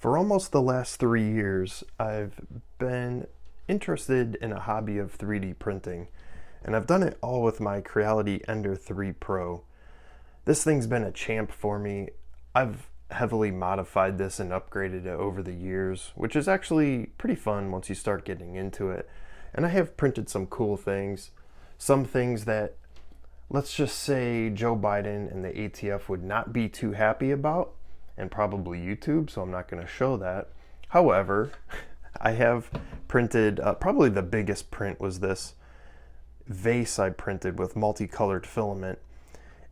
For almost the last 3 years, I've been interested in a hobby of 3D printing, and I've done it all with my Creality Ender 3 Pro. This thing's been a champ for me. I've heavily modified this and upgraded it over the years, which is actually pretty fun once you start getting into it. And I have printed some cool things, some things that, let's just say, Joe Biden and the ATF would not be too happy about, and probably YouTube, so I'm not going to show that. However, I have printed, probably the biggest print was this vase I printed with multicolored filament.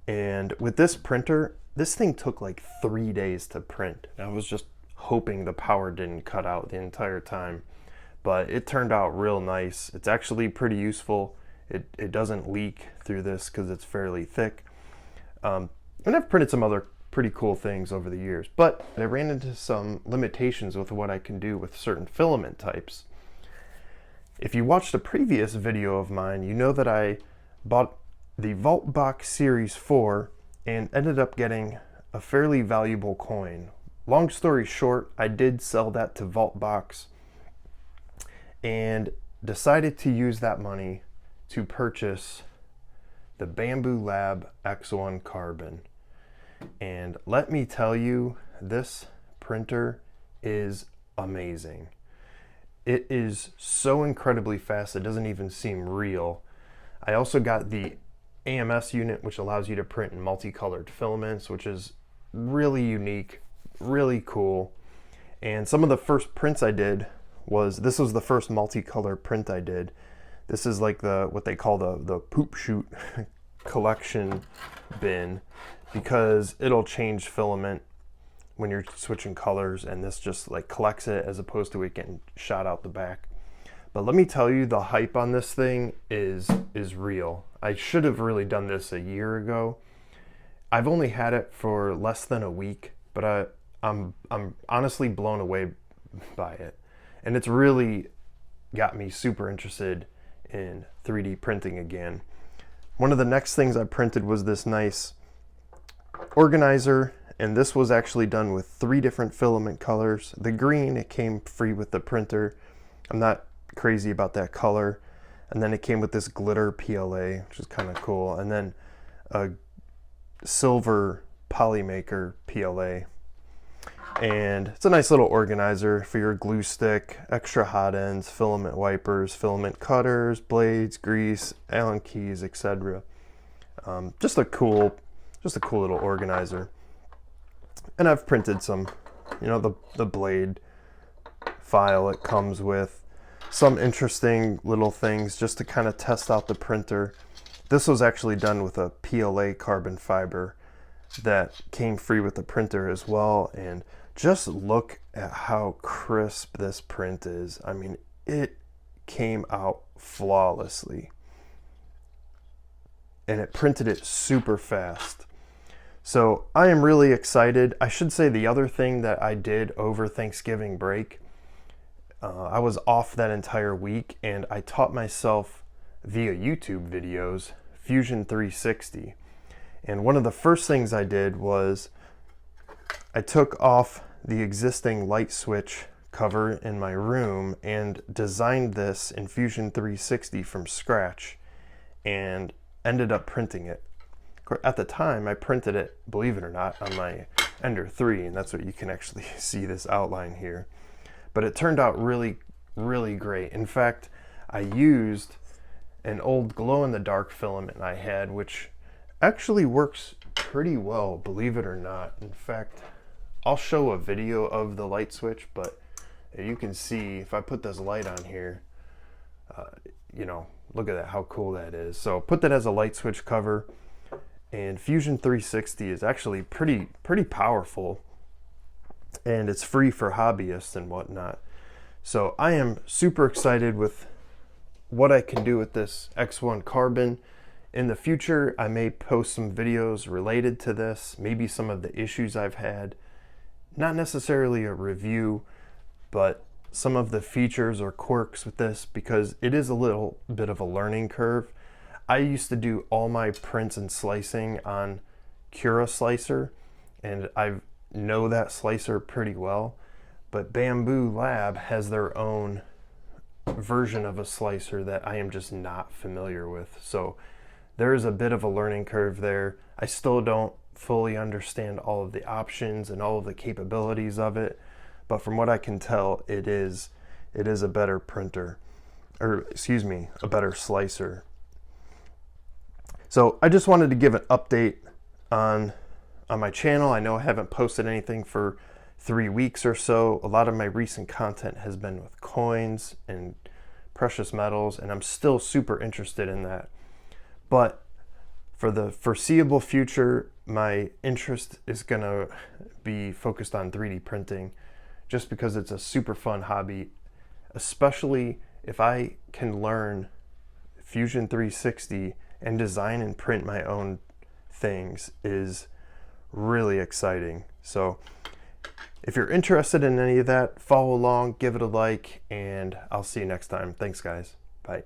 And with this printer, this thing took like 3 days to print. I was just hoping the power didn't cut out the entire time, but it turned out real nice. It's actually pretty useful. It doesn't leak through this because it's fairly thick. And I've printed some other pretty cool things over the years, but I ran into some limitations with what I can do with certain filament types. If you watched a previous video of mine, you know that I bought the Vaultbox Series 4 and ended up getting a fairly valuable coin. Long story short, I did sell that to Vaultbox and decided to use that money to purchase the Bambu Lab X1 Carbon. And let me tell you, this printer is amazing. It is so incredibly fast, it doesn't even seem real. I also got the AMS unit, which allows you to print in multicolored filaments, which is really unique, really cool. And some of the first prints I did this was the first multicolor print I did. This is like what they call the poop chute collection bin, because it'll change filament when you're switching colors, and this just like collects it as opposed to it getting shot out the back. But let me tell you, the hype on this thing is real. I should have really done this a year ago. I've only had it for less than a week, but I'm honestly blown away by it. And it's really got me super interested in 3D printing again. One of the next things I printed was this nice organizer, and this was actually done with 3 different filament colors. The green, it came free with the printer. I'm not crazy about that color. And then it came with this glitter PLA, which is kind of cool, and then a silver Polymaker PLA. And it's a nice little organizer for your glue stick, extra hot ends, filament wipers, filament cutters, blades, grease, Allen keys, etc. Just a cool little organizer. And I've printed some, the blade file it comes with, some interesting little things just to kind of test out the printer. This was actually done with a PLA carbon fiber that came free with the printer as well. And just look at how crisp this print is. I mean, it came out flawlessly. And it printed it super fast. So I am really excited. I should say the other thing that I did over Thanksgiving break, I was off that entire week, and I taught myself via YouTube videos Fusion 360. And one of the first things I did was I took off the existing light switch cover in my room and designed this in Fusion 360 from scratch and ended up printing it. At the time, I printed it, believe it or not, on my Ender 3, and that's what you can actually see this outline here. But it turned out really, really great. In fact, I used an old glow-in-the-dark filament I had, which actually works pretty well, believe it or not. In fact, I'll show a video of the light switch, but you can see if I put this light on here, look at that, how cool that is. So put that as a light switch cover. And Fusion 360 is actually pretty powerful, and it's free for hobbyists and whatnot. So I am super excited with what I can do with this X1 Carbon. In the future, I may post some videos related to this, maybe some of the issues I've had. Not necessarily a review, but some of the features or quirks with this, because it is a little bit of a learning curve. I used to do all my prints and slicing on Cura Slicer, and I know that slicer pretty well, but Bambu Lab has their own version of a slicer that I am just not familiar with. So there is a bit of a learning curve there. I still don't fully understand all of the options and all of the capabilities of it, but from what I can tell, it is a better printer, or excuse me, a better slicer. So I just wanted to give an update on my channel. I know I haven't posted anything for 3 weeks or so. A lot of my recent content has been with coins and precious metals, and I'm still super interested in that. But for the foreseeable future, my interest is gonna be focused on 3D printing, just because it's a super fun hobby, especially if I can learn Fusion 360 and design and print my own things is really exciting. So if you're interested in any of that, follow along, give it a like, and I'll see you next time. Thanks, guys. Bye.